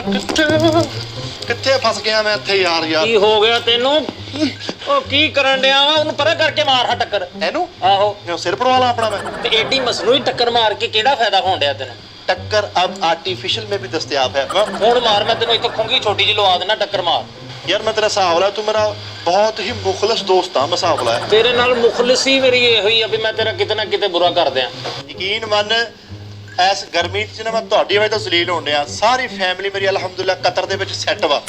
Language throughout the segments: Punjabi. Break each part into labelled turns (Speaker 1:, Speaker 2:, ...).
Speaker 1: ਕਿੱਥੇ ਫਸ ਗਿਆ ਮੈਂ ਇੱਥੇ ਯਾਰ
Speaker 2: ਕੀ ਹੋ ਗਿਆ ਤੈਨੂੰ? ਉਹ ਕੀ ਕਰਨ ਡਿਆ ਵਾ? ਉਹਨੂੰ ਪਰਾਂ ਕਰਕੇ ਮਾਰ ਹਾਂ ਟੱਕਰ
Speaker 1: ਇਹਨੂੰ।
Speaker 2: ਆਹੋ
Speaker 1: ਸਿਰ ਪੜਵਾ ਲਾ ਆਪਣਾ ਮੈਂ।
Speaker 2: ਤੇ ਏਡੀ ਮਸਨੂਈ ਟੱਕਰ ਮਾਰ ਕੇ ਕਿਹੜਾ ਫਾਇਦਾ ਹੋਣ ਡਿਆ ਤੈਨੂੰ?
Speaker 1: टक्कर अब आर्टिफिशियल में भी दस्तयाब है।
Speaker 2: ਹੁਣ ਮਾਰ, ਮੈਂ ਤੈਨੂੰ ਇੱਥੇ ਖੁੰਗੀ ਛੋਟੀ ਜਿਹੀ ਲਵਾ ਦੇਣਾ, ਟੱਕਰ ਮਾਰ।
Speaker 1: यार मैं तेरा सावला, तू मेरा बहुत ही मुखलस दोस्त हाँ। मैं सावला है
Speaker 2: ਤੇਰੇ ਨਾਲ ਮੁਖਲਿਸੀ ਮੇਰੀ ਇਹ ਹੋਈ ਆ ਵੀ ਮੈਂ ਤੇਰਾ ਕਿਤੇ ਨਾ ਕਿਤੇ ਬੁਰਾ ਕਰ ਦਿਆਂ।
Speaker 1: यकीन मन इस गर्मी च ना मैं तुहाडी वजह तो जलील होण डिया। सारी फैमिली मेरी अलहमदुलिल्लाह कतर दे विच सैट वा।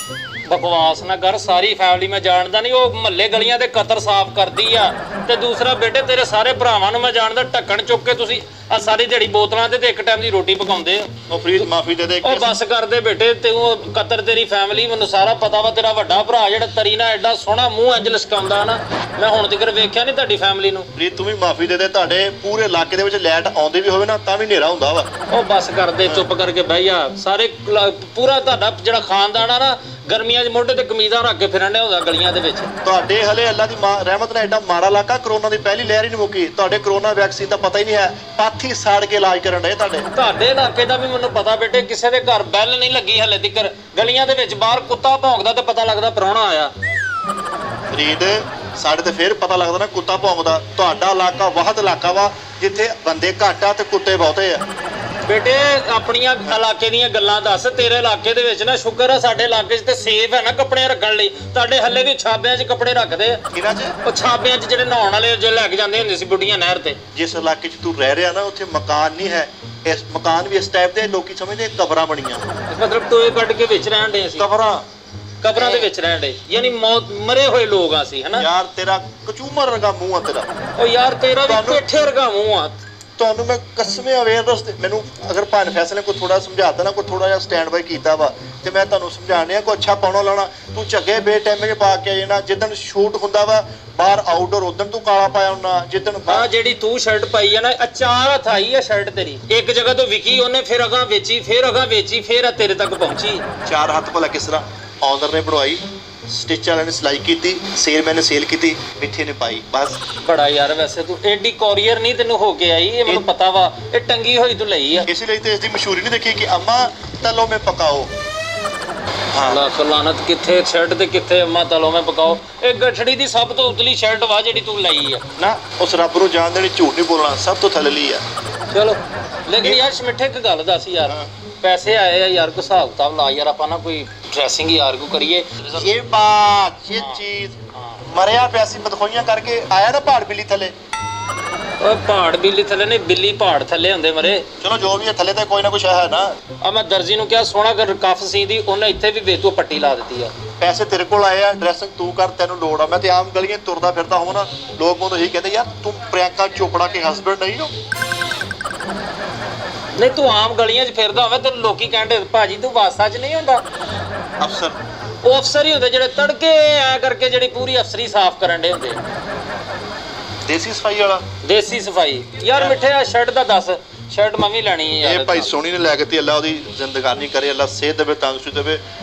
Speaker 2: ਬਕਵਾਸ ਨਾ ਕਰ, ਸਾਰੀ ਫੈਮਿਲੀ ਮੈਂ ਜਾਣਦਾ ਨਹੀਂ। ਉਹ ਮਹੱਲੇ ਗਲੀਆਂ ਦੇ ਕਤਰ ਸਾਫ਼ ਕਰਦੀ ਆ। ਤੇ ਦੂਸਰਾ ਬੇਟੇ ਤੇਰੇ ਸਾਰੇ ਭਰਾਵਾਂ ਨੂੰ ਮੈਂ ਜਾਣਦਾ। ਢੱਕਣ ਚੁੱਕ ਕੇ ਤੁਸੀਂ ਆ ਸਾਰੀ ਦਿਹਾੜੀ ਬੋਤਲਾਂ ਤੇ ਇੱਕ ਟਾਈਮ ਦੀ ਰੋਟੀ ਪਕਾਉਂਦੇ ਆ।
Speaker 1: ਉਹ ਫਰੀਦ ਮਾਫੀ ਦੇ ਦੇ।
Speaker 2: ਉਹ ਬਸ ਕਰਦੇ ਬੇਟੇ, ਤੇ ਉਹ ਕਤਰ ਤੇਰੀ ਫੈਮਿਲੀ ਮੈਨੂੰ ਸਾਰਾ ਪਤਾ ਵਾ। ਤੇਰਾ ਵੱਡਾ ਭਰਾ ਜਿਹੜਾ ਤਰੀ ਨਾਲ ਐਡਾ ਸੋਹਣਾ ਮੂੰਹ ਇੰਜ ਲਸਕਾਉਂਦਾ ਨਾ, ਮੈਂ ਹੁਣ ਤੱਕ ਵੇਖਿਆ ਨਹੀਂ ਤੁਹਾਡੀ ਫੈਮਿਲੀ ਨੂੰ।
Speaker 1: ਫਰੀਦ ਤੂੰ ਵੀ ਮਾਫੀ ਦੇ ਦੇ। ਤੁਹਾਡੇ ਪੂਰੇ ਇਲਾਕੇ ਦੇ ਵਿੱਚ ਲਾਈਟ ਆਉਂਦੀ ਵੀ ਹੋਵੇ ਨਾ ਤਾਂ ਵੀ ਹਨੇਰਾ ਹੁੰਦਾ ਵਾ।
Speaker 2: ਉਹ ਬਸ ਕਰਦੇ, ਚੁੱਪ ਕਰਕੇ ਬਹਿ ਜਾ। ਸਾਰੇ ਪੂਰਾ ਤੁਹਾਡਾ ਜਿਹੜਾ ਖਾਨਦਾਨ ਆ ਨਾ, ਗਰਮੀਆਂ 'ਚ ਮੋਢੇ ਤੇ ਕਮੀਜ਼ਾਂ ਰੱਖ ਕੇ ਫਿਰਨ ਡਿਆ ਹੁੰਦਾ ਗਲੀਆਂ ਦੇ ਵਿੱਚ।
Speaker 1: ਤੁਹਾਡੇ ਹਲੇ ਅੱਲਾ ਦੀ ਰਹਿਮਤ ਨਾਲ ਐਡਾ ਮਾੜਾ ਇਲਾਕਾ, ਕਰੋਨਾ ਦੀ ਪਹਿਲੀ ਲਹਿਰ ਹੀ ਨਹੀਂ ਮੁੱਕੀ। ਤੁਹਾਡੇ ਕਰੋਨਾ ਵੈਕਸੀਨ ਦਾ ਪਤਾ ਹੀ ਨਹੀਂ ਹੈ। ਪਾਥੀ ਸਾੜ ਕੇ ਇਲਾਜ ਕਰਨ ਡਏ ਤੁਹਾਡੇ
Speaker 2: ਇਲਾਕੇ ਦਾ ਵੀ ਮੈਨੂੰ ਪਤਾ ਬੇਟੇ। ਕਿਸੇ ਦੇ ਘਰ ਬੈਲ ਨਹੀਂ ਲੱਗੀ ਹਲੇ ਤੀਕਰ। ਗਲੀਆਂ ਦੇ ਵਿੱਚ ਬਾਹਰ ਕੁੱਤਾ ਭੌਂਕਦਾ ਤੇ ਪਤਾ ਲੱਗਦਾ ਪ੍ਰਾਹੁਣਾ ਆਇਆ।
Speaker 1: ਫਰੀਦ ਸਾਡੇ ਤੇ ਫੇਰ ਪਤਾ ਲੱਗਦਾ ਨਾ ਕੁੱਤਾ ਭੌਂਕਦਾ। ਤੁਹਾਡਾ ਇਲਾਕਾ ਵਾਹਦ ਇਲਾਕਾ ਵਾ ਜਿੱਥੇ ਬੰਦੇ ਘੱਟ ਆ ਤੇ ਕੁੱਤੇ ਬਹੁਤੇ ਆ।
Speaker 2: ਬੇਟੇ ਆਪਣੀਆਂ ਇਲਾਕੇ ਦੀਆਂ ਗੱਲਾਂ ਦੱਸ। ਤੇਰੇ ਇਲਾਕੇ ਦੇ ਵਿੱਚ ਨਾ ਸ਼ੁਕਰ ਆ ਸਾਡੇ ਇਲਾਕੇ 'ਚ ਤੇ ਸੇਫ ਹੈ ਨਾ ਕੱਪੜੇ ਰੱਖਣ ਲਈ। ਤੁਹਾਡੇ ਹੱਲੇ ਵੀ ਛਾਬਿਆਂ 'ਚ ਕੱਪੜੇ ਰੱਖਦੇ ਆ।
Speaker 1: ਕਿਹਨਾਂ 'ਚ?
Speaker 2: ਉਹ ਛਾਬਿਆਂ 'ਚ ਜਿਹੜੇ ਨਹਾਉਣ ਵਾਲੇ ਜੇ ਲੈ ਕੇ ਜਾਂਦੇ ਹੁੰਦੇ ਸੀ ਬੁੱਢੀਆਂ ਨਹਿਰ ਤੇ।
Speaker 1: ਜਿਸ ਇਲਾਕੇ 'ਚ ਤੂੰ ਰਹਿ ਰਿਹਾ ਨਾ ਉੱਥੇ ਮਕਾਨ ਨਹੀਂ ਹੈ। ਇਸ ਮਕਾਨ ਵੀ ਇਸ ਟਾਈਪ ਦੇ ਲੋਕੀ ਸਮਝਦੇ ਕਬਰਾਂ ਬਣੀਆਂ।
Speaker 2: ਮਤਲਬ ਟੋਏ ਕੱਢ ਕੇ ਵਿੱਚ ਰਹਿਣ ਦੇ ਸੀ। ਕਬਰਾਂ ਦੇ ਵਿੱਚ ਰਹਿਣ ਦੇ, ਯਾਨੀ ਮਰੇ ਹੋਏ ਲੋਕ ਆ ਸੀ, ਹਨਾ?
Speaker 1: ਯਾਰ ਤੇਰਾ ਕਚੂਮਰ ਵਰਗਾ ਮੂੰਹ ਆ ਤੇਰਾ।
Speaker 2: ਉਹ ਯਾਰ ਤੇਰਾ ਵੀ ਪੇਠੇ ਵਰਗਾ ਮੂੰਹ ਆ।
Speaker 1: ਤੁਹਾਨੂੰ ਮੈਂ ਕਸਮੇ ਅਵੇਅਰਨੈਸ ਮੈਨੂੰ ਅਗਰ ਭਾਨ ਫੈਸਲੇ ਕੋਈ ਥੋੜਾ ਸਮਝਾਤਾ ਨਾ, ਕੋਈ ਥੋੜਾ ਜਿਹਾ ਸਟੈਂਡ ਬਾਈ ਕੀਤਾ ਵਾ ਤੇ ਮੈਂ ਤੁਹਾਨੂੰ ਸਮਝਾਣੇ ਆ ਕੋਈ ਅੱਛਾ ਪਾਉਣਾ ਲਾਉਣਾ। ਤੂੰ ਝੱਗੇ ਬੇਟਾਈਮੇ ਚ ਪਾ ਕੇ ਆ ਜਾਣਾ। ਜਿੱਦਣ ਸ਼ੂਟ ਹੁੰਦਾ ਵਾ ਬਾਹਰ ਆਊਟਡੋਰ ਉਦੋਂ ਤੂੰ ਕਾਲਾ ਪਾਇਆ ਹੁੰਦਾ। ਜਿੱਦਣ
Speaker 2: ਆ ਜਿਹੜੀ ਤੂੰ ਸ਼ਰਟ ਪਾਈ ਆ ਨਾ, ਚਾਰ ਹੱਥ ਆਈ ਆ ਸ਼ਰਟ ਤੇਰੀ। ਇੱਕ ਜਗ੍ਹਾ ਤੋਂ ਵਿਕੀ ਉਹਨੇ, ਫਿਰ ਅਗਾਂ ਵੇਚੀ, ਫਿਰ ਅਗਾਂ ਵੇਚੀ, ਫਿਰ ਆ ਤੇਰੇ ਤੱਕ ਪਹੁੰਚੀ।
Speaker 1: ਚਾਰ ਹੱਥ ਭਲਾ ਕਿਸ ਤਰ੍ਹਾਂ? ਆਨਰ ਨੇ ਬਣਵਾਈ, ਸਟਿਚ ਵਾਲਿਆਂ ਨੇ ਸਿਲਾਈ ਕੀਤੀ, ਸੇਲਮੈਨ ਨੇ ਸੇਲ ਕੀਤੀ, ਮਿੱਠੇ ਨੇ ਪਾਈ, ਬਸ।
Speaker 2: ਬੜਾ ਯਾਰ ਵੈਸੇ ਤੂੰ ਏਡੀ ਕੋਰੀਅਰ ਨਹੀਂ ਤੈਨੂੰ ਹੋ ਕੇ ਆਈ, ਇਹ ਮੈਨੂੰ ਪਤਾ ਵਾ। ਇਹ ਟੰਗੀ ਹੋਈ ਤੂੰ ਲਈ ਆ।
Speaker 1: ਇਸੇ ਲਈ ਤੇ ਇਸ ਦੀ ਮਸ਼ਹੂਰੀ ਨਹੀਂ ਦੇਖੀ ਕਿ ਅੰਮਾ ਤਲੋ ਮੈਂ ਪਕਾਓ।
Speaker 2: ਲੱਖ ਲਾਨਤ, ਕਿੱਥੇ ਸ਼ਰਟ ਤੇ ਕਿੱਥੇ ਅੰਮਾ ਤਲੋ ਮੈਂ ਪਕਾਓ। ਇਹ ਗਠੜੀ ਦੀ ਸਭ ਤੋਂ ਉਤਲੀ ਸ਼ਰਟ ਵਾ ਜਿਹੜੀ ਤੂੰ ਲਈ ਆ
Speaker 1: ਨਾ। ਉਸ ਰੱਬ ਨੂੰ ਜਾਣ ਦੇਣੀ, ਝੂਠ ਨਹੀਂ ਬੋਲਣਾ, ਸਭ ਤੋਂ ਥੱਲੇਲੀ ਆ।
Speaker 2: ਚਲੋ ਲੇਕਿਨ ਯਾਰ ਮਿੱਠੇ ਇੱਕ ਗੱਲ ਦੱਸ ਯਾਰ, ਪੈਸੇ ਆਏ ਆ ਯਾਰ, ਕੋਈ ਹਿਸਾਬ ਕਿਤਾਬ ਲਾ ਯਾਰ। ਆਪਾਂ ਨਾ ਕੋਈ ਡਰੈਸਿੰਗ ਯਾਰ ਕੋ ਕਰੀਏ।
Speaker 1: ਇਹ ਬਾਤ ਇਹ ਚੀਜ਼ ਮਰਿਆ ਪਿਆ ਸੀ ਬਦਖੋਈਆਂ ਕਰਕੇ ਆਇਆ ਨਾ ਪਹਾੜ ਬਿੱਲੀ ਥੱਲੇ।
Speaker 2: ਓਏ ਪਹਾੜ ਬਿੱਲੀ ਥੱਲੇ ਨਹੀਂ, ਬਿੱਲੀ ਪਹਾੜ ਥੱਲੇ ਹੁੰਦੇ ਮਰੇ।
Speaker 1: ਚਲੋ ਜੋ ਵੀ ਹੈ ਥੱਲੇ ਤਾਂ ਕੋਈ ਨਾ ਕੁਛ ਹੈ ਨਾ।
Speaker 2: ਆ ਮੈਂ ਦਰਜੀ ਨੂੰ ਕਿਹਾ ਸੋਹਣਾ ਕਰ ਕਫ ਸੀ ਦੀ, ਉਹਨੇ ਇੱਥੇ ਵੀ ਵੇਤੂ ਪੱਟੀ ਲਾ ਦਿੱਤੀ ਆ।
Speaker 1: ਪੈਸੇ ਤੇਰੇ ਕੋਲ ਆਏ ਆ, ਡਰੈਸਿੰਗ ਤੂੰ ਕਰ, ਤੈਨੂੰ ਲੋੜ ਆ। ਮੈਂ ਤੇ ਆਮ ਗਲੀਆਂ ਤੁਰਦਾ ਫਿਰਦਾ ਹੋਵਾਂ ਨਾ, ਲੋਕ ਮੈਨੂੰ ਇਹੀ ਕਹਿੰਦੇ ਯਾਰ ਤੂੰ ਪ੍ਰਿਯੰਕਾ ਚੋਪੜਾ ਕੇ ਹਸਬੈਂਡ ਨਹੀਂ ਹੋ।
Speaker 2: ਨਹੀਂ ਤੂੰ ਆਮ ਗਲੀਆਂ 'ਚ ਫਿਰਦਾ ਹੋਵੇ ਤੇ ਲੋਕੀ ਕਹਿੰਦੇ ਭਾਜੀ ਤੂੰ ਵਾਸਾ 'ਚ ਨਹੀਂ ਹੁੰਦਾ।
Speaker 1: ਅਫਸਰ
Speaker 2: ਉਹ ਅਫਸਰ ਹੀ ਹੁੰਦੇ ਜਿਹੜੇ ਤੜਕੇ ਐ ਕਰਕੇ ਜਿਹੜੀ ਪੂਰੀ ਅਫਸਰੀ ਸਾਫ਼ ਕਰਨ ਦੇ ਹੁੰਦੇ।
Speaker 1: ਦੇਸੀ ਸਫਾਈ ਵਾਲਾ।
Speaker 2: ਦੇਸੀ ਸਫਾਈ ਯਾਰ। ਮਿੱਠੇ ਆ ਸ਼ਰਟ ਦਾ ਦੱਸ, ਸ਼ਰਟ ਮੈਂ ਵੀ ਲੈਣੀ ਹੈ ਯਾਰ।
Speaker 1: ਇਹ ਭਾਈ ਸੋਹਣੀ ਨੇ ਲੈ ਕੇ ਤੇ ਅੱਲਾ ਉਹਦੀ ਜ਼ਿੰਦਗਾਨੀ ਕਰੇ, ਅੱਲਾ ਸਿਹਤ ਦੇਵੇ, ਤੰਦਰੁਸਤੀ ਦੇਵੇ।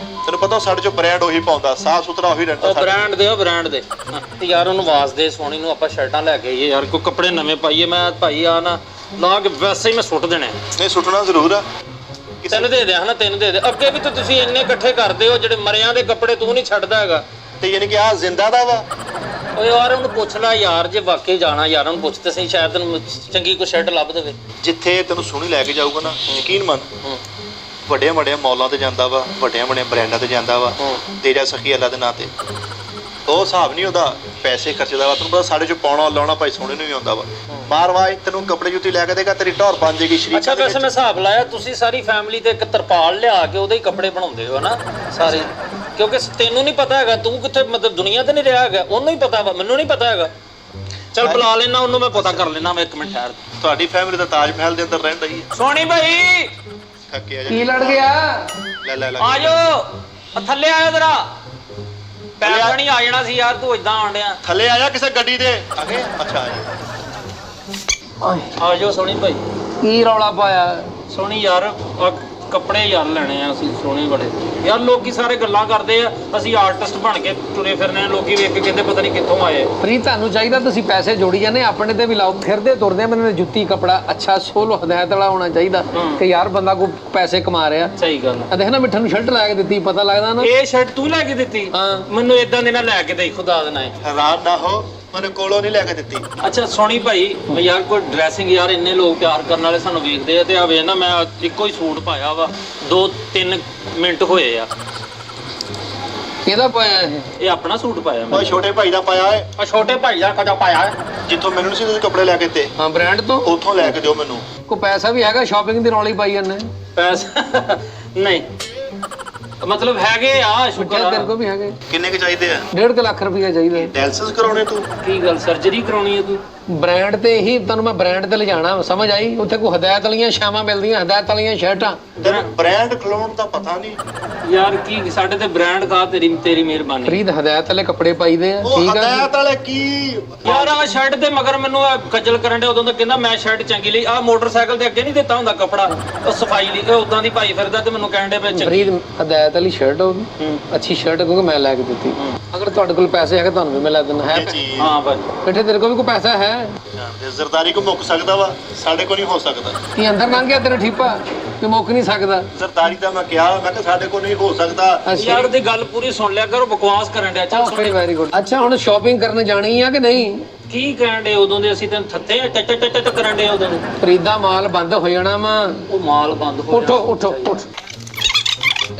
Speaker 1: ਤੈਨੂੰ ਪਤਾ ਸਾਡੇ ਚੋਂ ਬ੍ਰਾਂਡ ਉਹੀ ਪਾਉਂਦਾ, ਸਾਫ ਸੁਥਰਾ ਉਹੀ ਰਹਿੰਦਾ।
Speaker 2: ਉਹ ਬ੍ਰਾਂਡ ਦੇ, ਉਹ ਬ੍ਰਾਂਡ ਦੇ ਯਾਰ। ਉਹਨੂੰ ਆਵਾਜ਼ ਦੇ ਸੋਹਣੀ ਨੂੰ, ਆਪਾਂ ਸ਼ਰਟਾਂ ਲੈ ਕੇ ਆਈਏ ਯਾਰ, ਕੋਈ ਕੱਪੜੇ ਨਵੇਂ ਪਾਈਏ। ਮੈਂ ਭਾਈ ਆ ਨਾ ਲਾ ਕੇ ਵੈਸੇ ਹੀ ਮੈਂ ਸੁੱਟ ਦੇਣੇ।
Speaker 1: ਨਹੀਂ ਸੁੱਟਣਾ ਜ਼ਰੂਰ ਆ।
Speaker 2: ਤੈਨੂੰ ਦੇ ਦਿਆਂ ਹਨਾ, ਤੈਨੂੰ ਦੇ ਦੇ। ਅੱਗੇ ਵੀ ਤਾਂ ਤੁਸੀਂ ਇੰਨੇ ਇਕੱਠੇ ਕਰਦੇ ਹੋ, ਜਿਹੜੇ ਮਰਿਆਂ ਦੇ ਕੱਪੜੇ ਤੂੰ ਨਹੀਂ ਛੱਡਦਾ ਹੈਗਾ।
Speaker 1: ਤੇ ਯਾਨੀ ਕਿ ਆ ਜ਼ਿੰਦਾ ਦਾ ਵਾ।
Speaker 2: ਓਏ ਯਾਰ ਉਹਨੂੰ ਪੁੱਛ ਲੈ ਯਾਰ, ਜੇ ਵਾਕਈ ਜਾਣਾ ਯਾਰ ਉਹਨੂੰ ਪੁੱਛ ਤੇ ਸਹੀ, ਸ਼ਾਇਦ ਤੈਨੂੰ ਚੰਗੀ ਕੋਈ ਸ਼ਰਟ ਲੱਭ ਦੇਵੇ।
Speaker 1: ਜਿੱਥੇ ਤੈਨੂੰ ਸੋਹਣੀ ਲੈ ਕੇ ਜਾਊਗਾ ਨਾ, ਯਕੀਨ ਮੰਨ, ਵੱਡਿਆਂ ਵੱਡਿਆਂ ਮੌਲਾਂ ਤੇ ਜਾਂਦਾ ਵਾ, ਵੱਡਿਆਂ ਵੱਡਿਆਂ ਬ੍ਰਾਂਡਾਂ ਤੇ ਜਾਂਦਾ ਵਾ। ਤੇਰਾ ਸਖੀ ਅੱਲਾ ਦੇ ਨਾਂ ਤੇ ਉਹ ਹਿਸਾਬ ਨਹੀਂ ਉਹਦਾ ਪੈਸੇ ਖਰਚਦਾ ਵਾ। ਤੈਨੂੰ ਪਤਾ ਸਾਡੇ ਚੋਂ ਪਾਉਣਾ ਲਾਉਣਾ ਭਾਈ ਸੋਹਣੇ ਨੂੰ ਵੀ ਆਉਂਦਾ ਵਾ। ਮਾਰਵਾਏ ਤੈਨੂੰ ਕੱਪੜੇ ਜੁੱਤੀ ਲੈ ਕੇ ਦੇਗਾ, ਤੇਰੀ ਢੌਰ ਬਣ ਜਾਏਗੀ ਸ਼ਰੀਕ।
Speaker 2: ਅੱਛਾ ਵੈਸੇ ਮੈਂ ਹਿਸਾਬ ਲਾਇਆ, ਤੁਸੀਂ ਸਾਰੀ ਫੈਮਿਲੀ ਤੇ ਇੱਕ ਤਰਪਾਲ ਲਿਆ ਕੇ ਉਹਦੇ ਹੀ ਕੱਪੜੇ ਬਣਾਉਂਦੇ ਹੋ ਨਾ ਸਾਰੇ। ਕਿਉਂਕਿ ਤੈਨੂੰ ਨਹੀਂ ਪਤਾ ਹੈਗਾ, ਤੂੰ ਕਿੱਥੇ ਮਤਲਬ ਦੁਨੀਆ ਤੇ ਨਹੀਂ ਰਿਹਾ ਹੈਗਾ, ਉਹਨੂੰ ਹੀ ਪਤਾ ਵਾ, ਮੈਨੂੰ ਨਹੀਂ ਪਤਾ ਹੈਗਾ। ਚੱਲ ਬੁਲਾ ਲੈਣਾ ਉਹਨੂੰ, ਮੈਂ ਪਤਾ ਕਰ ਲੈਣਾ। ਮੈਂ ਇੱਕ ਮਿੰਟ ਠਹਿਰ।
Speaker 1: ਤੁਹਾਡੀ ਫੈਮਿਲੀ ਦਾ ਤਾਜ ਮਹਿਲ ਦੇ ਅੰਦਰ ਰਹਿੰਦਾ ਹੀ
Speaker 2: ਸੋਹਣੀ ਭਾਈ
Speaker 1: ਥੱਕੇ ਆ ਜਾ।
Speaker 3: ਕੀ ਲੜ ਗਿਆ?
Speaker 1: ਲੈ
Speaker 2: ਆ ਜਾਓ ਥੱਲੇ ਆਇਆ ਜਰਾ। ਪੈਰ ਨਹੀਂ ਆ ਜਾਣਾ ਸੀ ਯਾਰ, ਤੂੰ ਇਦਾਂ ਆਣ ਡਿਆ।
Speaker 1: ਥੱਲੇ ਆਇਆ ਕਿਸੇ ਗੱਡੀ ਦੇ ਆਗੇ। ਅੱਛਾ ਆ ਜਾ।
Speaker 3: ਓਏ
Speaker 2: ਆ ਜਾਓ ਸੋਹਣੀ ਭਾਈ।
Speaker 3: ਕੀ ਰੌਲਾ ਪਾਇਆ?
Speaker 2: ਸੋਹਣੀ ਯਾਰ ਕੱਪੜੇ ਯਾਰ ਲੈਣੇ ਆ ਅਸੀਂ ਸੋਹਣੇ ਬੜੇ ਯਾਰ। ਲੋਕੀ ਸਾਰੇ ਗੱਲਾਂ ਕਰਦੇ ਆ ਅਸੀਂ ਆਰਟਿਸਟ ਬਣ ਕੇ ਤੁਰੇ ਫਿਰਨੇ ਆ, ਲੋਕੀ ਵੇਖ ਕੇ ਕਹਿੰਦੇ ਪਤਾ ਨਹੀਂ ਕਿੱਥੋਂ ਆਏ।
Speaker 3: ਪ੍ਰੀਤ ਤੁਹਾਨੂੰ ਚਾਹੀਦਾ ਤੁਸੀਂ ਪੈਸੇ ਜੋੜੀ ਜਾਂਦੇ ਆਪਣੇ ਤੇ ਵੀ ਲਾਓ। ਫਿਰਦੇ ਤੁਰਦੇ ਮੈਨੂੰ ਜੁੱਤੀ ਕੱਪੜਾ ਅੱਛਾ ਸੋਲੋ ਹਦਾਇਤ ਵਾਲਾ ਹੋਣਾ ਚਾਹੀਦਾ ਕਿ ਯਾਰ ਬੰਦਾ ਕੋਈ ਪੈਸੇ ਕਮਾ ਰਿਹਾ।
Speaker 2: ਸਹੀ ਗੱਲ
Speaker 3: ਆ ਦੇਖ ਨਾ ਮਿੱਠਾ ਨੂੰ ਸ਼ਰਟ ਲੈ ਕੇ ਦਿੱਤੀ, ਪਤਾ ਲੱਗਦਾ ਨਾ।
Speaker 2: ਇਹ ਸ਼ਰਟ ਤੂੰ ਲੈ ਕੇ ਦਿੱਤੀ?
Speaker 3: ਹਾਂ।
Speaker 2: ਮੈਨੂੰ ਇਦਾਂ ਦੇ ਨਾ ਲੈ ਕੇ ਦੇ ਖੁਦਾ ਦੇ ਨਾਲ।
Speaker 1: ਹੈਰਾਨ ਨਾ ਹੋ, ਮੈਨੂੰ ਕੋਲੋਂ ਨਹੀਂ ਲੈ ਕੇ ਦਿੱਤੀ।
Speaker 2: ਅੱਛਾ ਸੋਹਣੀ ਭਾਈ ਯਾਰ ਕੋਈ ਡਰੈਸਿੰਗ ਯਾਰ, ਇੰਨੇ ਲੋਕ ਪਿਆਰ ਕਰਨ ਵਾਲੇ ਸਾਨੂੰ ਵੇਖਦੇ ਆ ਤੇ ਆ ਵੇ ਨਾ ਮੈਂ ਇੱਕੋ ਹੀ ਸੂਟ ਪਾਇਆ ਵਾ 2-3 ਮਿੰਟ ਹੋਏ ਆ।
Speaker 3: ਕਿਹਦਾ ਪਾਇਆ
Speaker 2: ਇਹ ਆਪਣਾ ਸੂਟ ਪਾਇਆ
Speaker 1: ਉਹ
Speaker 2: ਮੈਂ।
Speaker 1: ਛੋਟੇ ਭਾਈ ਦਾ ਪਾਇਆ ਹੈ,
Speaker 2: ਆ ਛੋਟੇ ਭਾਈ ਦਾ ਕਦਾ ਪਾਇਆ?
Speaker 1: ਜਿੱਥੋਂ ਮੈਨੂੰ ਨਹੀਂ ਸੀ ਤੁਸੀਂ ਕੱਪੜੇ ਲੈ ਕੇ ਦਿੱਤੇ,
Speaker 3: ਹਾਂ ਬ੍ਰਾਂਡ ਤੋਂ
Speaker 1: ਉੱਥੋਂ ਲੈ ਕੇ ਦਿਓ ਮੈਨੂੰ।
Speaker 3: ਕੋਈ ਪੈਸਾ ਵੀ ਹੈਗਾ, ਸ਼ਾਪਿੰਗ ਦੀ ਰੌਲੀ ਪਾਈ ਜਾਂਦੇ।
Speaker 2: ਪੈਸਾ ਨਹੀਂ ਮਤਲਬ ਹੈਗੇ ਆ, ਸ਼ੁਕਰ
Speaker 3: ਤੇਰੇ
Speaker 2: ਆ।
Speaker 3: ਕੋਲ ਵੀ ਹੈਗੇ।
Speaker 1: ਕਿੰਨੇ ਕੁ ਚਾਹੀਦੇ ਆ?
Speaker 3: 1.5 ਲੱਖ ਰੁਪਇਆ ਚਾਹੀਦਾ।
Speaker 1: ਡੈਲਸਿਸ ਕਰਾਉਣੇ ਤੂੰ?
Speaker 2: ਕੀ ਗੱਲ ਸਰਜਰੀ ਕਰਾਉਣੀ ਹੈ ਤੂੰ?
Speaker 3: ਬ੍ਰਾਂਡ ਤੇ ਹੀ ਤੁਹਾਨੂੰ ਮੈਂ ਬ੍ਰਾਂਡ ਤੇ ਲਿਜਾਣਾ, ਸਮਝ ਆਈ? ਉੱਥੇ ਕੋਈ ਹਦਾਇਤ ਵਾਲੀਆਂ ਸ਼ਾਮਾਂ ਮਿਲਦੀਆਂ, ਹਦਾਇਤ ਵਾਲੀਆਂ ਸ਼ਰਟਾਂ।
Speaker 1: ਤੈਨੂੰ ਬ੍ਰਾਂਡ ਖਲੋਣ ਦਾ ਪਤਾ ਨਹੀਂ
Speaker 2: ਯਾਰ ਕੀ ਸਾਡੇ ਤੇ ਬ੍ਰਾਂਡ ਕਾ ਤੇਰੀ ਮਿਹਰਬਾਨੀ।
Speaker 3: ਪ੍ਰੀਤ ਹਦਾਇਤ ਵਾਲੇ ਕੱਪੜੇ ਪਾਈਦੇ ਆ,
Speaker 1: ਉਹ
Speaker 3: ਠੀਕ ਆ।
Speaker 1: ਹਦਾਇਤ ਵਾਲੇ ਕੀ
Speaker 2: ਯਾਰ ਆ ਸ਼ਰਟ ਦੇ ਮਗਰ ਮੈਨੂੰ ਆ ਖੱਜਲ ਕਰਨ ਦੇ ਉਦੋਂ ਤਾਂ ਕਹਿੰਦਾ ਮੈਂ ਸ਼ਰਟ ਚੰਗੀ ਲਈ। ਆ ਮੋਟਰਸਾਈਕਲ ਦੇ ਅੱਗੇ ਨਹੀਂ ਦਿੱਤਾ ਹੁੰਦਾ ਕੱਪੜਾ, ਉਹ ਸਫਾਈ ਲਈ ਉਦਾਂ ਦੀ ਪਾਈ ਫਿਰਦਾ ਤੇ ਮੈਨੂੰ ਕਹਿਣ ਦੇ ਵਿੱਚ।
Speaker 3: ਪ੍ਰੀਤ ਹਦਾਇਤ ਵਾਲੀ ਸ਼ਰਟ ਹੋਗੀ, ਅੱਛੀ ਸ਼ਰਟ ਕਿਉਂਕਿ ਮੈਂ ਲੈ ਕੇ ਦਿੱਤੀ। ਅਗਰ ਤੁਹਾਡੇ ਕੋਲ ਪੈਸੇ ਹੈਗੇ ਤੁਹਾਨੂੰ ਵੀ ਮੈਂ ਲੈ ਦਿੰਦਾ। ਹੈ
Speaker 1: ਜੀ
Speaker 2: ਹਾਂ ਭਾਈ
Speaker 3: ਬੇਟੇ ਤੇਰੇ ਕੋਲ ਵੀ ਕੋਈ ਪੈਸਾ ਹੈ?
Speaker 1: ਜ਼ਰਦਾਰੀ ਕੋ ਮੁੱਕ ਸਕਦਾ ਵਾ, ਸਾਡੇ ਕੋ ਨਹੀਂ ਹੋ ਸਕਦਾ।
Speaker 3: ਕੀ ਅੰਦਰ ਲੰਘ ਗਿਆ ਤੇਰਾ ਠੀਪਾ ਕਿ ਮੁੱਕ ਨਹੀਂ ਸਕਦਾ?
Speaker 1: ਜ਼ਰਦਾਰੀ ਦਾ ਮੈਂ ਕਿਹਾ, ਮੈਂ ਕਿਹਾ ਸਾਡੇ ਕੋ ਨਹੀਂ ਹੋ ਸਕਦਾ।
Speaker 2: ਯਾਰ ਦੀ ਗੱਲ ਪੂਰੀ ਸੁਣ ਲਿਆ ਕਰੋ, ਬਕਵਾਸ ਕਰਨ ਡਿਆ। ਚੱਲ
Speaker 3: ਓਕੇ ਵੈਰੀ ਗੁੱਡ। ਅੱਛਾ ਹੁਣ ਸ਼ਾਪਿੰਗ ਕਰਨ ਜਾਣੀ ਆ ਕਿ ਨਹੀਂ?
Speaker 2: ਕੀ ਕਹਿਣ ਦੇ ਉਦੋਂ ਦੇ ਅਸੀਂ ਤੈਨੂੰ ਥੱਥੇ ਟਟ ਟਟ ਟਟ ਕਰਨ ਦੇ ਉਦੋਂ ਦੇ।
Speaker 3: ਖਰੀਦਾ ਮਾਲ ਬੰਦ ਹੋ ਜਾਣਾ ਵਾ।
Speaker 2: ਉਹ ਮਾਲ ਬੰਦ ਹੋ
Speaker 3: ਉਠੋ ਉਠੋ ਉਠ।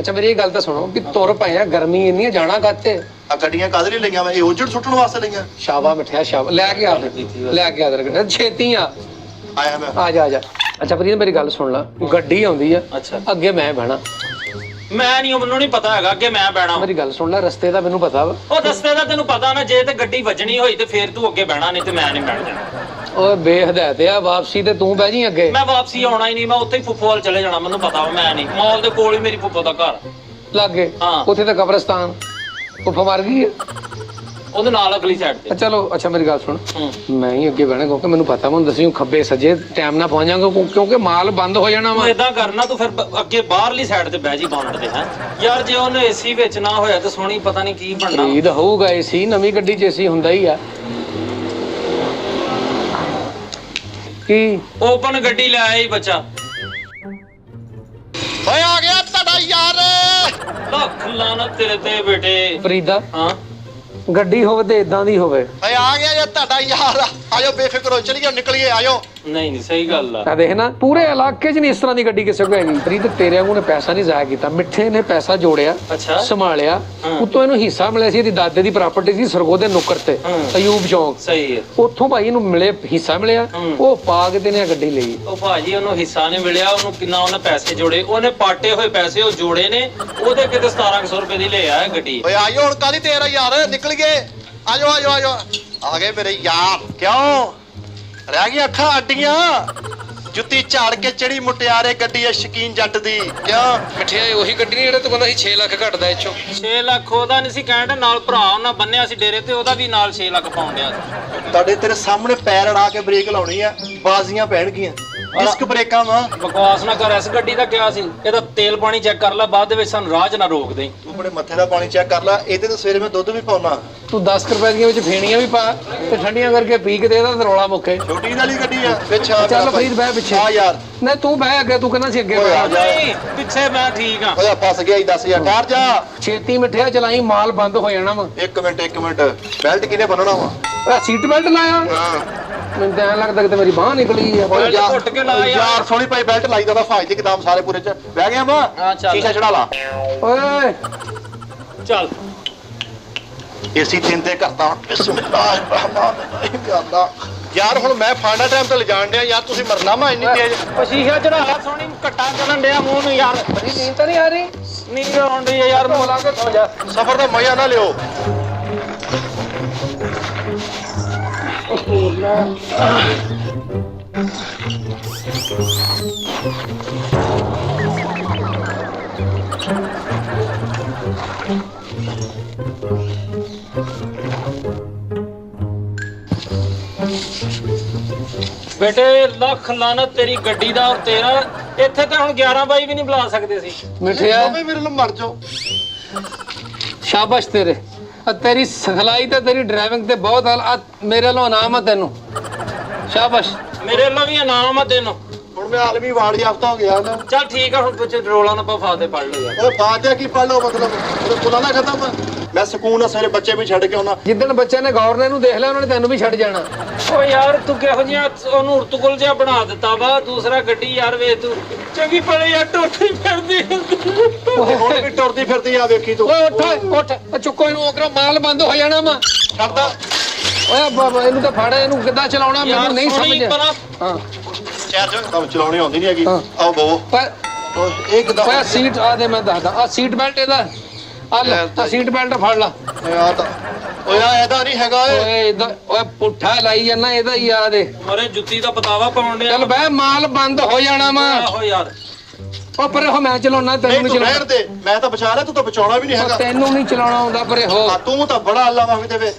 Speaker 3: ਅੱਛਾ ਮੇਰੀ ਇਹ ਗੱਲ ਤਾਂ ਸੁਣੋ ਕਿ ਤੁਰ ਪਏ ਆ, ਗਰਮੀ ਇੰਨੀ ਆ, ਜਾਣਾ ਕਾਤੇ?
Speaker 1: ਆ ਗੱਡੀਆਂ ਕਾਹਦੇ ਲਈ ਲਈਆਂ ਵਾ? ਇਹ ਉਜੜ ਸੁੱਟਣ ਵਾਸਤੇ ਲਈਆਂ।
Speaker 3: ਸ਼ਾਬਾ ਮਿੱਠਿਆ ਸ਼ਾਬਾ, ਲੈ ਕੇ ਆ ਫਿਰ, ਲੈ ਕੇ ਆ ਤੇਰੇ ਛੇਤੀ ਆ।
Speaker 1: ਆਇਆ ਮੈਂ।
Speaker 3: ਆ ਜਾ ਆ ਜਾ। ਅੱਛਾ ਪ੍ਰੀਤ ਮੇਰੀ ਗੱਲ ਸੁਣ ਲੈ, ਗੱਡੀ ਆਉਂਦੀ ਆ,
Speaker 2: ਅੱਛਾ
Speaker 3: ਅੱਗੇ ਮੈਂ ਬਹਿਣਾ।
Speaker 2: ਮੈਂ ਨਹੀਂ, ਮੈਨੂੰ ਨਹੀਂ ਪਤਾ ਹੈਗਾ ਅੱਗੇ ਮੈਂ ਬਹਿਣਾ।
Speaker 3: ਮੇਰੀ ਗੱਲ ਸੁਣ ਲੈ, ਰਸਤੇ ਦਾ ਮੈਨੂੰ ਪਤਾ ਵਾ।
Speaker 2: ਉਹ ਰਸਤੇ ਦਾ ਤੈਨੂੰ ਪਤਾ ਨਾ, ਜੇ ਤੇ ਗੱਡੀ ਵੱਜਣੀ ਹੋਈ ਤੇ ਫੇਰ ਤੂੰ ਅੱਗੇ ਬਹਿਣਾ, ਨਹੀਂ ਤੇ ਮੈਂ ਨਹੀਂ ਬਹਿਣ ਜਾਣਾ।
Speaker 3: ਓਏ ਬੇਹਦਾਇਤ ਆ, ਵਾਪਸੀ ਤੇ ਤੂੰ ਬਹਿ ਜੀ ਅੱਗੇ।
Speaker 2: ਮੈਂ ਵਾਪਸੀ ਆਉਣਾ ਹੀ ਨਹੀਂ, ਮੈਂ ਉੱਥੇ ਹੀ ਫੁੱਫੋ ਵੱਲ ਚਲੇ ਜਾਣਾ। ਮੈਨੂੰ ਪਤਾ ਵਾ ਮੈਂ ਨਹੀਂ, ਮਾਲ ਦੇ ਕੋਲ ਹੀ ਮੇਰੀ ਫੁੱਫੋ ਦਾ ਘਰ
Speaker 3: ਲਾਗੇ।
Speaker 2: ਹਾਂ।
Speaker 3: ਉੱਥੇ ਤਾਂ ਕਬਰਸਤਾਨ ਫੁੱਫਾ ਮਰ ਗਈ ਆ।
Speaker 2: ਉਹਦੇ ਨਾਲ ਅਗਲੀ ਸਾਈਡ ਤੇ।
Speaker 3: ਚਲੋ ਅੱਛਾ ਮੇਰੀ ਗੱਲ ਸੁਣ,
Speaker 2: ਹੂੰ।
Speaker 3: ਮੈਂ ਹੀ ਅੱਗੇ ਬਹਿਣਾ ਕਿਉਂਕਿ ਮੈਨੂੰ ਪਤਾ ਮੈਨੂੰ ਦੱਸੀ ਖੱਬੇ ਸੱਜੇ ਟਾਈਮ ਨਾਲ ਪਹੁੰਚ ਜਾਵਾਂਗਾ ਕਿਉਂਕਿ ਮਾਲ ਬੰਦ ਹੋ ਜਾਣਾ ਵਾ।
Speaker 2: ਤੂੰ ਏਦਾਂ ਕਰਨਾ, ਤੂੰ ਫਿਰ ਅੱਗੇ ਬਾਹਰਲੀ ਸਾਈਡ ਤੇ ਬਹਿ ਜੀ ਬੰਦ ਤੇ। ਹੈ ਯਾਰ ਜੇ ਉਹਨੇ ਏਸੀ ਵਿੱਚ ਨਾ ਹੋਇਆ ਤੇ ਸੋਹਣੀ ਪਤਾ ਨਹੀਂ ਕੀ ਬਣਨਾ।
Speaker 3: ਖਰੀਦ ਹੋਊਗਾ ਏਸੀ, ਨਵੀਂ ਗੱਡੀ 'ਚ ਏਸੀ ਹੁੰਦਾ ਹੀ ਆ। ਕੀ
Speaker 2: ਓਪਨ ਗੱਡੀ ਲੈ ਆਈ ਬੱਚਾ।
Speaker 1: ਓਏ ਆ ਗਿਆ ਤੁਹਾਡਾ ਯਾਰ।
Speaker 2: ਲੱਖ ਲਾਨਤ ਤੇਰੇ ਤੇ ਬੇਟੇ।
Speaker 3: ਫਰੀਦਾ
Speaker 2: ਹਾਂ
Speaker 3: ਗੱਡੀ ਹੋਵੇ ਤੇ ਇਦਾਂ ਦੀ ਹੋਵੇ।
Speaker 1: ਓਏ ਆ ਗਿਆ ਯਾਰ ਤੁਹਾਡਾ ਯਾਰ। ਆਜੋ ਬੇਫਿਕਰ ਹੋ, ਚਲੀਏ ਨਿਕਲੀਏ, ਆਜੋ।
Speaker 2: ਨਹੀਂ ਨਹੀਂ ਸਹੀ ਗੱਲ ਆ।
Speaker 3: ਆ ਦੇਖ ਨਾ ਪੂਰੇ ਇਲਾਕੇ 'ਚ ਨਹੀਂ ਇਸ ਤਰ੍ਹਾਂ ਦੀ ਗੱਡੀ ਕਿਸੇ ਕੋਲ ਹੈਗੀ। ਫਰੀਦ ਤੇਰੇ ਵਾਂਗੂ ਨੇ ਪੈਸਾ ਨਹੀਂ ਜ਼ਾਇਆ ਕੀਤਾ, ਮਿੱਠੇ ਨੇ ਪੈਸਾ ਜੋੜਿਆ,
Speaker 2: ਅੱਛਾ
Speaker 3: ਸੰਭਾਲਿਆ। ਉਤੋਂ ਇਹਨੂੰ ਹਿੱਸਾ ਮਿਲਿਆ ਸੀ, ਇਹਦੀ ਦਾਦੇ ਦੀ ਪ੍ਰਾਪਰਟੀ ਸੀ ਸਰਗੋਦੇ ਨੁੱਕਰ ਤੇ, ਅਯੂਬ ਚੌਂਕ।
Speaker 2: ਸਹੀ ਹੈ।
Speaker 3: ਉੱਥੋਂ ਭਾਈ ਇਹਨੂੰ ਮਿਲੇ ਹਿੱਸਾ ਮਿਲਿਆ, ਉਹ ਪਾ ਕੇ ਤੇ ਨੇ ਗੱਡੀ ਲਈ।
Speaker 2: ਉਹ ਭਾਜੀ ਉਹਨੂੰ ਹਿੱਸਾ ਨਹੀਂ ਮਿਲਿਆ, ਉਹਨੂੰ ਕਿੰਨਾ ਉਹਨੇ ਪੈਸੇ ਜੋੜੇ, ਉਹਨੇ ਪਾਟੇ ਹੋਏ ਪੈਸੇ ਉਹ ਜੋੜੇ ਨੇ, ਉਹਦੇ ਕਿਤੇ 1700 ਰੁਪਏ ਦੀ ਲੈ ਆਇਆ ਗੱਡੀ।
Speaker 1: ਓਏ ਆਜੋ ਹੁਣ, ਕਾਹਦੀ ਤੇਰਾ ਯਾਰ, ਨਿਕਲੀਏ। ਆਜੋ ਆਜੋ ਆਜੋ, ਆ ਗਏ ਮੇਰੇ ਯਾਰ। ਕਿਉਂ ਰਹਿ ਗਈਆਂ ਅੱਖਾਂ ਅੱਡੀਆਂ? ਜੁੱਤੀ ਝਾੜ ਕੇ ਚੜੀ ਮੁਟਿਆਰੇ ਗੱਡੀ ਐ ਸ਼ਕੀਨ ਜੱਟ ਦੀ। ਕਿਉਂ
Speaker 3: ਮਿੱਠਿਆ ਉਹੀ ਗੱਡੀ ਨਹੀਂ ਜਿਹੜਾ ਤੂੰ ਕਹਿੰਦਾ ਸੀ 6 ਲੱਖ ਘਟਦਾ ਇੱਚੋਂ?
Speaker 2: 6 ਲੱਖ ਉਹਦਾ ਨਹੀਂ ਸੀ ਕਹਿਣ, ਨਾਲ ਭਰਾ ਉਹਨਾਂ ਬੰਨਿਆ ਸੀ ਡੇਰੇ ਤੇ, ਉਹਦਾ ਵੀ ਨਾਲ 6 ਲੱਖ ਪਾਉਣ ਡਿਆ ਸੀ।
Speaker 1: ਤੁਹਾਡੇ ਤੇਰੇ ਸਾਹਮਣੇ ਪੈਰ ਅੜਾ ਕੇ ਬ੍ਰੇਕ ਲਾਉਣੀ ਆ, ਬਾਜ਼ੀਆਂ ਪੈਣਗੀਆਂ। ਡਿਸਕ ਬ੍ਰੇਕਾਂ ਵਾ।
Speaker 2: ਬਕਵਾਸ ਨਾ ਕਰ, ਇਸ ਗੱਡੀ ਦਾ ਕਿਹਾ ਸੀ ਇਹਦਾ ਤੇਲ ਪਾਣੀ ਚੈੱਕ ਕਰ ਲੈ, ਬਾਅਦ ਦੇ ਵਿੱਚ ਸਾਨੂੰ ਰਾਹ 'ਚ ਨਾ ਰੋਕ ਦੇਈਂ।
Speaker 1: ਤੂੰ ਆਪਣੇ ਮੱਥੇ ਦਾ ਪਾਣੀ ਚੈੱਕ ਕਰ ਲੈ, ਇਹਦੇ ਤੋਂ ਸਵੇਰੇ ਮੈਂ ਦੁੱਧ ਵੀ ਪਾਉਣਾ।
Speaker 3: ਤੂੰ 10 ਰੁਪਏ ਦੀਆਂ ਵਿੱਚ ਫੇਣੀਆਂ ਵੀ ਪਾ ਤੇ ਠੰਡੀਆਂ ਕਰਕੇ ਪੀ ਕੇ ਦੇ ਇਹਦਾ ਤੇ ਰੌਲਾ ਮੁੱਕੇ।
Speaker 1: ਛੋਟੀ ਵਾਲੀ ਗੱਡੀ ਆ ਪਿੱਛੇ ਆ।
Speaker 3: ਚੱਲ ਫਰੀਦ ਬਹਿ ਪਿੱਛੇ।
Speaker 1: ਆ ਯਾਰ।
Speaker 3: ਨਹੀਂ ਤੂੰ ਬਹਿ ਅੱਗੇ, ਤੂੰ ਕਹਿੰਦਾ ਸੀ ਅੱਗੇ
Speaker 1: ਓਏ ਆ
Speaker 3: ਬਹਿ।
Speaker 1: ਜਾ।
Speaker 2: ਨਹੀਂ ਪਿੱਛੇ ਮੈਂ ਠੀਕ ਆ।
Speaker 1: ਓਏ ਫਸ ਗਿਆ ਹੀ, ਦੱਸ ਯਾਰ, ਠਹਿਰ ਜਾ।
Speaker 3: ਛੇਤੀ ਮਿੱਠਿਆ ਚਲਾਈ, ਮਾਲ ਬੰਦ ਹੋ ਜਾਣਾ ਵਾ।
Speaker 1: ਇੱਕ ਮਿੰਟ ਬੈਲਟ ਕਿਹਨੇ ਬੰਨਣਾ ਵਾ?
Speaker 3: ਆ ਸੀਟ ਬੈਲਟ ਲਾਇਆ?
Speaker 1: ਹਾਂ
Speaker 3: ਮੈਨੂੰ ਤਾਂ ਐਂ ਲੱਗਦਾ ਕਿ ਮੇਰੀ ਬਾਹ ਨਿਕਲੀ ਆ।
Speaker 2: ਬੈਲਟ ਘੁੱਟ ਕੇ ਲਾ ਯਾਰ।
Speaker 1: ਯਾਰ ਸੋਹਣੀ ਭਾਈ ਬੈਲਟ ਲਾਈ ਦਾ ਫਾਇਦੇ ਕਿਦਾਮ ਸਾਰੇ ਪੂਰੇ ਚ ਬਹਿ ਗਿਆ ਵਾ।
Speaker 2: ਹਾਂ ਚੱਲ।
Speaker 1: ਸ਼ੀਸ਼ਾ ਚੜਾ ਲਾ।
Speaker 3: ਓਏ
Speaker 2: ਚੱਲ
Speaker 1: ਏਸੀ 3 ਤੇ ਕਰਤਾ ਹੁਣ। ਬਿਸਮਿਲ੍ਲਾਹਿਰ ਯਾਰ ਹੁਣ ਮੈਂ ਫਾਂਡਾ ਟਾਈਮ ਤੇ ਲਿਜਾਣ ਡਿਆ ਯਾਰ, ਤੁਸੀਂ ਮਰਨਾ ਵਾ ਇੰਨੀ ਤੇਜ਼।
Speaker 2: ਪਸੀਹਾ ਚੜਾ ਸੋਹਣੀ ਘੱਟਾ ਚੱਲਣ ਡਿਆ ਮੂੰਹ ਨੂੰ ਯਾਰ।
Speaker 3: ਬੜੀ ਨੀਂਦ ਤਾਂ ਨਹੀਂ ਆ ਰਹੀ?
Speaker 2: ਨੀਂਦ ਆਉਣ ਡਈ ਆ ਯਾਰ, ਮੂੰਹ ਲਾ ਕੇ ਸੌ ਜਾ।
Speaker 1: ਸਫ਼ਰ ਦਾ ਮਜ਼ਾ ਨਾ ਲਿਓ।
Speaker 2: ਬੇਟੇ ਲੱਖ ਲਾਨਤ ਤੇਰੀ ਗੱਡੀ ਦਾ ਔਰ ਤੇਰਾ। ਇੱਥੇ ਤਾਂ ਹੁਣ 11 ਬਾਈ ਵੀ ਨਹੀਂ ਬੁਲਾ ਸਕਦੇ ਸੀ।
Speaker 3: ਮਿੱਠਿਆ
Speaker 1: ਮੇਰੇ ਨਾਲ ਮਰ ਜਾਓ।
Speaker 3: ਸ਼ਾਬਾਸ਼ ਤੇਰੇ ਤੇਰੀ ਸਿਖਲਾਈ ਤੇ ਤੇਰੀ ਡਰਾਈਵਿੰਗ ਤੇ ਬਹੁਤ ਮੇਰੇ ਵੱਲੋਂ ਇਨਾਮ ਆ ਤੈਨੂੰ। ਸ਼ਾਬਾਸ਼।
Speaker 2: ਮੇਰੇ ਵੱਲੋਂ ਵੀ ਇਨਾਮ ਆ ਤੈਨੂੰ।
Speaker 1: ਹੁਣ ਮੈਂ ਆਲਮੀ ਵਾਲੀ ਹਫਤਾ ਹੋ ਗਿਆ ਨਾ।
Speaker 2: ਚੱਲ ਠੀਕ ਆ ਹੁਣ ਪੁੱਛ ਰੋਲਾ ਨਾ ਪਾ ਫਾਦੇ ਪੜ ਲਓ ਯਾਰ।
Speaker 1: ਓਏ ਫਾਤਿਹਾ ਕੀ ਪੜ ਲਓ ਮਤਲਬ ਉਹਦੇ ਪੁਲਾ ਨਾ ਖਤਮ। ਮੈਂ ਸਕੂਨ ਨਾਲ ਸਾਰੇ ਬੱਚੇ ਵੀ ਛੱਡ ਕੇ ਆਉਣਾ।
Speaker 3: ਜਿੱਦਣ ਬੱਚੇ ਨੇ ਗੌਰ ਨੇ ਇਹਨੂੰ ਦੇਖ ਲਿਆ ਉਹਨਾਂ ਨੇ ਤੈਨੂੰ ਵੀ ਛੱਡ ਜਾਣਾ।
Speaker 2: ਓ ਯਾਰ ਤੂੰ ਕਿਹੋ ਜਿਹਾ ਉਹਨੂੰ ਉਰਤੁਗਲ ਜਿਹਾ ਬਣਾ ਦਿੱਤਾ ਵਾ। ਦੂਸਰਾ ਗੱਡੀ ਯਾਰ ਵੇ ਤੂੰ ਚੰਗੀ ਭਲੀ ਯਾਰ ਟੁੱਟੀ ਫਿਰਦੀ।
Speaker 1: ਹੁਣ ਵੀ ਟੁਰਦੀ ਫਿਰਦੀ ਆ ਵੇਖੀ ਤੂੰ।
Speaker 3: ਓਏ ਉੱਠ ਚੁੱਕੋ ਇਹਨੂੰ ਓਕਰਾ ਮਾਲ ਬੰਦ ਹੋ ਜਾਣਾ ਵਾ।
Speaker 1: ਛੱਡਦਾ
Speaker 3: ਓਏ ਬਾਬਾ ਇਹਨੂੰ ਤਾਂ ਫੜ ਇਹਨੂੰ ਕਿੱਦਾਂ ਚਲਾਉਣਾ ਮੈਨੂੰ ਨਹੀਂ ਸਮਝ ਹਾਂ
Speaker 1: ਸ਼ਹਿਰ ਚ ਕੰਮ ਚਲਾਉਣੀ ਆਉਂਦੀ ਨਹੀਂ ਹੈਗੀ। ਆਓ ਬੋ
Speaker 3: ਪਰ
Speaker 1: ਇਹ ਕਿਦਾਂ
Speaker 3: ਓਏ ਸੀਟ ਆ ਦੇ ਮੈਂ ਦੱਸਦਾ ਆ ਸੀਟ ਬੈਲਟ ਇਹਦਾ ਆ ਲੈ ਆ ਸੀਟ ਬੈਲਟ ਫੜ ਲਾ।
Speaker 1: ਆ ਤਾਂ ਓਏ ਆ ਇਹਦਾ ਨਹੀਂ ਹੈਗਾ
Speaker 3: ਓਏ ਇਹਦਾ ਓਏ ਪੁੱਠਾ ਲਾਈ ਜਾਂਦਾ ਇਹਦਾ ਹੀ ਆ ਦੇ।
Speaker 2: ਅਰੇ ਜੁੱਤੀ ਦਾ ਪਤਾਵਾ ਪਾਉਣ ਡਿਆ।
Speaker 3: ਚੱਲ ਬਹਿ ਮਾਲ ਬੰਦ ਹੋ ਜਾਣਾ ਵਾ।
Speaker 2: ਆਹੋ ਯਾਰ
Speaker 3: ਉਹ ਪਰੇ ਹੋ ਮੈਂ ਚਲਾਉਣਾ ਤੈਨੂੰ ਨਹੀਂ
Speaker 1: ਤੂੰ ਰਹਿਣ
Speaker 3: ਚਲਾਉਣਾ।
Speaker 1: ਦੇ ਮੈਂ ਤਾਂ ਬਚਾ ਲਿਆ ਤੂੰ ਤਾਂ ਬਚਾਉਣਾ ਵੀ ਨਹੀਂ ਹੈਗਾ।
Speaker 3: ਤੈਨੂੰ ਨਹੀਂ ਚਲਾਉਣਾ ਆਉਂਦਾ ਪਰੇ ਹੋ।
Speaker 1: ਤੂੰ ਤਾਂ ਬੜਾ ਅੱਲਾ ਵਾਂਗ ਦੇਵੇ।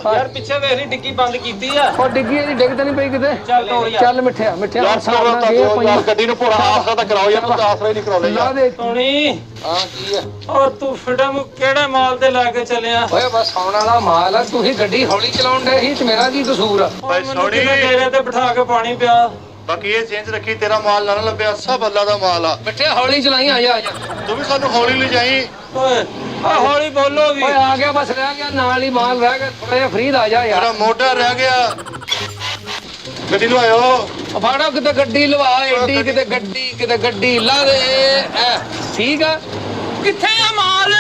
Speaker 2: ਯਾਰ ਪਿੱਛੇ ਵੇਖ ਲਈ ਡਿੱਗੀ ਬੰਦ ਕੀਤੀ ਆ।
Speaker 3: ਉਹ ਡਿੱਗੀ ਇਹਦੀ ਡਿੱਗ ਤਾਂ ਨਹੀਂ ਪਈ ਕਿਤੇ।
Speaker 2: ਚੱਲ ਤੋੜ ਯਾਰ।
Speaker 3: ਚੱਲ ਮਿੱਠਿਆ ਮਿੱਠਿਆ
Speaker 1: ਯਾਰ
Speaker 3: ਹਿਸਾਬ ਨਾਲ ਦੇ
Speaker 1: ਯਾਰ ਗੱਡੀ ਨੂੰ ਪੂਰਾ ਆਸਰਾ ਤਾਂ ਕਰਾਓ ਯਾਰ। ਤੂੰ ਤਾਂ ਆਸਰਾ ਹੀ ਨਹੀਂ ਕਰਾਉਣਾ
Speaker 3: ਲਾ
Speaker 1: ਯਾਰ।
Speaker 3: ਦੇ
Speaker 2: ਤੋਣੀ
Speaker 3: ਹਾਂ ਕੀ ਆ
Speaker 2: ਔਰ ਤੂੰ ਫਿਲਮ ਕਿਹੜੇ ਮਾਲ ਤੇ ਲਾ ਕੇ ਚੱਲਿਆ?
Speaker 3: ਓਏ ਬਸ ਆਉਣ ਵਾਲਾ ਮਾਲ ਆ ਤੂੰ ਹੀ ਗੱਡੀ ਹੌਲੀ ਚਲਾਉਣ ਦੇ ਸੀ ਤੇ ਮੇਰਾ ਕੀ ਕਸੂਰ ਆ।
Speaker 1: ਭਾਈ
Speaker 2: ਮੈਨੂੰ
Speaker 1: ਸੋਹਣੀ।
Speaker 2: ਕਿਤੇ ਡੇਰੇ ਤੇ ਬਿਠਾ ਕੇ ਪਾਣੀ ਪਿਆ।
Speaker 1: ਬਾਕੀ ਇਹ ਚੇਂਜ ਰੱਖੀ ਤੇਰਾ ਮਾਲ ਨਾ ਲੱਭਿਆ ਸਭ ਅੱਲਾ ਦਾ ਮਾਲ ਆ।
Speaker 3: ਮਿੱਠਿਆ ਹੌਲੀ ਚਲਾਈ ਆ ਜਾ
Speaker 1: ਤੂੰ ਵੀ ਸਾਨੂੰ ਹੌਲੀ ਲੈ ਜਾਈ।
Speaker 2: ਓਏ ਆ ਹੌਲੀ ਬੋਲੋ ਵੀ।
Speaker 3: ਓਏ ਆ ਗਿਆ ਬਸ ਰਹਿ ਗਿਆ ਨਾਲ ਹੀ ਮਾਲ ਰਹਿ ਗਿਆ ਥੋੜਾ ਜਿਹਾ ਫਰੀਦ ਆ ਜਾ ਯਾਰ।
Speaker 1: ਤੇਰਾ ਮੋਢਾ ਰਹਿ ਗਿਆ। ਗੱਡੀ ਨੂੰ ਆਇਓ।
Speaker 3: ਉਹ ਫਾੜੋ ਕਿਤੇ ਗੱਡੀ ਲਵਾ ਏਡੀ ਕਿਤੇ ਗੱਡੀ ਲਾ ਦੇ ਐ ਠੀਕ ਆ।
Speaker 2: ਕਿੱਥੇ ਆ ਮਾਲ?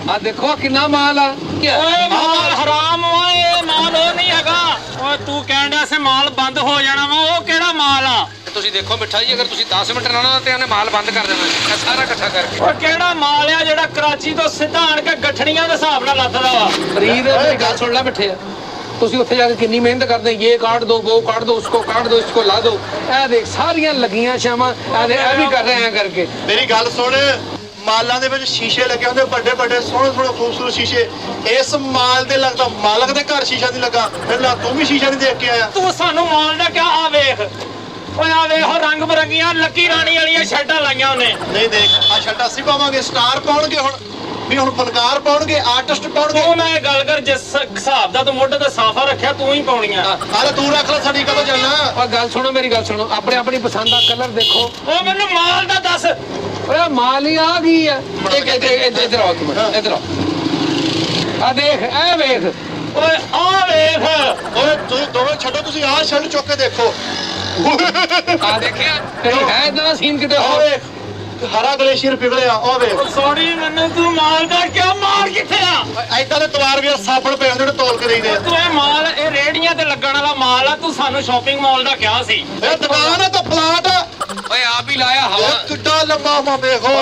Speaker 3: ਆ ਦੇਖੋ ਕਿੰਨਾ ਮਾਲ ਆ।
Speaker 2: ਓਏ ਮਾਲ ਹਰਾਮ ਓਏ ਮਾਲ ਉਹ ਨਹੀਂ ਹੈਗਾ। ਓਏ ਤੂੰ ਕਹਿਣ ਡਿਆ ਸੀ ਮਾਲ ਬੰਦ ਹੋ ਜਾਣਾ ਵਾ। ਉਹ ਕਿਹੜਾ ਮਾਲ ਆ?
Speaker 3: ਤੁਸੀਂ ਦੇਖੋ ਮਿੱਠਾ ਜੀ ਅਗਰ ਤੁਸੀਂ 10 ਮਿੰਟ ਰਹਿਣਾ ਤੇ ਇਹਨੇ ਮਾਲ ਬੰਦ ਕਰ ਦੇਣਾ ਸਾਰਾ ਇਕੱਠਾ ਕਰਕੇ।
Speaker 2: ਓਏ ਕਿਹੜਾ ਮਾਲ ਆ ਜਿਹੜਾ ਕਰਾਚੀ ਤੋਂ ਸਿੱਧਾ ਆਣ ਕੇ ਗੱਠੜੀਆਂ ਦੇ ਹਿਸਾਬ ਨਾਲ ਲੱਦਦਾ ਵਾ?
Speaker 3: ਫਰੀਦ ਮੇਰੀ ਗੱਲ ਸੁਣ ਲੈ ਮਿੱਠੇ ਤੁਸੀਂ ਉੱਥੇ ਜਾ ਕੇ ਕਿੰਨੀ ਮਿਹਨਤ ਕਰਦੇ ਇਹ ਕਾਟ ਦੋ ਉਹ ਕਾਟ ਦੋ ਉਸਕੋ ਕਾਟ ਦੋ ਇਸਕੋ ਲਾ ਦੋ। ਇਹ ਦੇਖ ਸਾਰੀਆਂ ਲੱਗੀਆਂ ਸ਼ਾਮਾਂ ਇਹ ਵੀ ਕਰ ਰਹੇ ਆ ਕਰਕੇ।
Speaker 1: ਮੇਰੀ ਗੱਲ ਸੁਣ ਮਾਲਾਂ ਦੇ ਵਿੱਚ ਸ਼ੀਸ਼ੇ ਲੱਗੇ ਹੁੰਦੇ ਵੱਡੇ ਵੱਡੇ ਸੋਹਣੇ ਖੂਬਸੂਰਤ ਸ਼ੀਸ਼ੇ। ਇਸ ਮਾਲ ਦੇ ਲੱਗਦਾ ਮਾਲਕ ਦੇ ਘਰ ਸ਼ੀਸ਼ਾ ਨਹੀਂ ਲੱਗਾ। ਫਿਰ ਤੂੰ ਵੀ ਸ਼ੀਸ਼ਾ ਨਹੀਂ ਦੇਖ ਕੇ ਆਇਆ।
Speaker 2: ਤੂੰ ਸਾਨੂੰ ਮਾਲ ਦਾ ਕਿਆ ਆ ਵੇਖ। ਓਏ ਆ ਵੇਖ ਰੰਗ ਬਰੰਗੀਆਂ ਲੱਕੀ ਰਾਣੀ ਵਾਲੀਆਂ ਸ਼ਰਟਾਂ ਲਾਈਆਂ ਉਹਨੇ।
Speaker 1: ਨਹੀਂ ਦੇਖ ਆ ਸ਼ਰਟਾਂ ਅਸੀਂ ਪਾਵਾਂਗੇ ਸਟਾਰ ਪਾਉਣਗੇ ਹੁਣ ਵੀ ਹੁਣ ਫਨਕਾਰ ਪਾਉਣਗੇ ਆਰਟਿਸਟ ਪਾਉਣਗੇ।
Speaker 2: ਤੂੰ ਮੈਂ ਗੱਲ ਕਰ ਜਿਸ ਹਿਸਾਬ ਦਾ ਤੂੰ ਮੋਢੇ ਤੇ ਸਾਫਾ ਰੱਖਿਆ ਤੂੰ ਹੀ ਪਾਉਣੀਆਂ।
Speaker 1: ਆਲੇ ਤੂੰ ਰੱਖ ਲੈ ਸਾਡੀ ਕਦੋਂ ਜਾਣਾ।
Speaker 3: ਓ ਗੱਲ ਸੁਣੋ ਮੇਰੀ ਗੱਲ ਸੁਣੋ ਆਪਣੀ ਪਸੰਦ ਦਾ ਕਲਰ ਦੇਖੋ।
Speaker 2: ਓ ਮੈਨੂੰ ਮਾਲ ਦਾ ਦੱਸ।
Speaker 3: ਓਏ ਮਾਲ ਹੀ ਆ ਗਈ ਆ। ਇੱਧਰ ਆਓ ਤੂੰ ਇੱਧਰ ਆਓ ਆ ਦੇਖ ਇਹ ਵੇਖ।
Speaker 2: ਓਏ ਆ ਵੇਖ।
Speaker 1: ਓਏ ਤੁਸੀਂ ਦੋਵੇਂ ਛੱਡੋ ਤੁਸੀਂ ਆਹ ਸ਼ਰਟ ਚੁੱਕ ਕੇ ਦੇਖੋ।
Speaker 3: ਆ ਦੇਖਿਆ ਤੇਰੀ ਹੈ ਇਦਾਂ ਦਾ ਸੀਨ ਕਿਤੇ
Speaker 1: ਆ
Speaker 3: ਹੋ।
Speaker 1: ਵੇਖ ਹਰਾ ਗਲੇਸ਼ੀਅਰ ਪਿਘਲਿਆ ਉਹ ਵੇਖ।
Speaker 2: ਸੌਰੀ ਮੈਨੂੰ ਤੂੰ ਮਾਲ ਦਾ ਕਿਆ ਮਾਲ ਕਿੱਥੇ ਆ?
Speaker 1: ਐਦਾਂ ਦੇ ਤਵਾਰ ਵੀ ਸਾਬਣ ਪਏ ਹੁੰਦੇ ਨੇ ਤੋਲ ਕੇ ਦੇਈਦੇ ਆ।
Speaker 2: ਤੂੰ ਇਹ ਮਾਲ ਇਹ ਰੇੜੀਆਂ ਤੇ ਲੱਗਣ ਵਾਲਾ ਮਾਲ ਆ। ਤੂੰ ਸਾਨੂੰ ਸ਼ਾਪਿੰਗ ਮਾਲ ਦਾ ਕਿਹਾ ਸੀ।
Speaker 1: ਇਹ ਦੁਕਾਨ ਆ ਤਾਂ ਪਲਾਟ ਆ।
Speaker 3: ਓਏ ਆਪ ਹੀ ਲਾਇਆ ਹਵਾ।
Speaker 1: ਇਹ ਕਿੱਡਾ ਲੰਮਾ ਮਾ ਵੇਖੋ।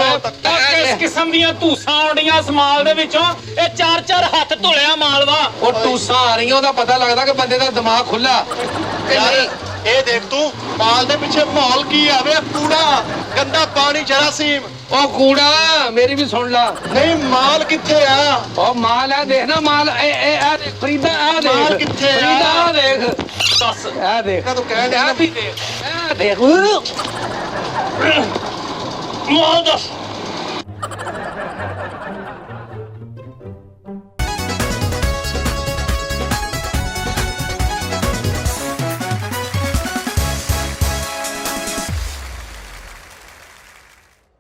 Speaker 2: ਕਿਸ ਕਿਸਮ ਦੀਆਂ ਧੂਸਾਂ ਆਉਂਦੀਆਂ ਇਸ ਮਾਲ ਦੇ ਵਿੱਚੋਂ? ਇਹ 4-4 ਹੱਥ ਧੁਲਿਆ ਮਾਲ ਵਾ।
Speaker 3: ਉਹ ਟੂਸਾਂ ਆ ਰਹੀਆਂ ਉਹਦਾ ਪਤਾ ਲੱਗਦਾ ਕਿ ਬੰਦੇ ਦਾ ਦਿਮਾਗ ਖੁੱਲਾ ਕਿ
Speaker 1: ਯਾਰ
Speaker 3: ਨਹੀਂ।
Speaker 1: ਇਹ ਦੇਖ ਤੂੰ ਮਾਲ ਦੇ ਪਿੱਛੇ ਮਾਹੌਲ ਕੀ ਆਵੇ ਕੂੜਾ ਗੰਦਾ ਪਾਣੀ ਜਰਾਸੀਮ।
Speaker 3: ਉਹ ਕੂੜਾ ਮੇਰੀ ਵੀ ਸੁਣ ਲਾ।
Speaker 1: ਨਹੀਂ ਮਾਲ ਕਿੱਥੇ ਆ?
Speaker 3: ਉਹ ਮਾਲ ਆ ਦੇਖ ਨਾ ਮਾਲ ਇਹ ਆ ਦੇਖ ਫਰੀਦਾ ਆ ਦੇਖ
Speaker 1: ਮਾਲ ਕਿੱਥੇ ਆ?
Speaker 3: ਫਰੀਦਾ ਆ ਦੇਖ
Speaker 2: ਦੱਸ
Speaker 3: ਆ ਦੇਖ
Speaker 1: ਤੂੰ ਕਹਿਣ ਡਿਆ
Speaker 3: ਆ ਵੀ ਦੇਖ ਆ ਦੇਖ
Speaker 2: ਮਾਲ ਦੱਸ।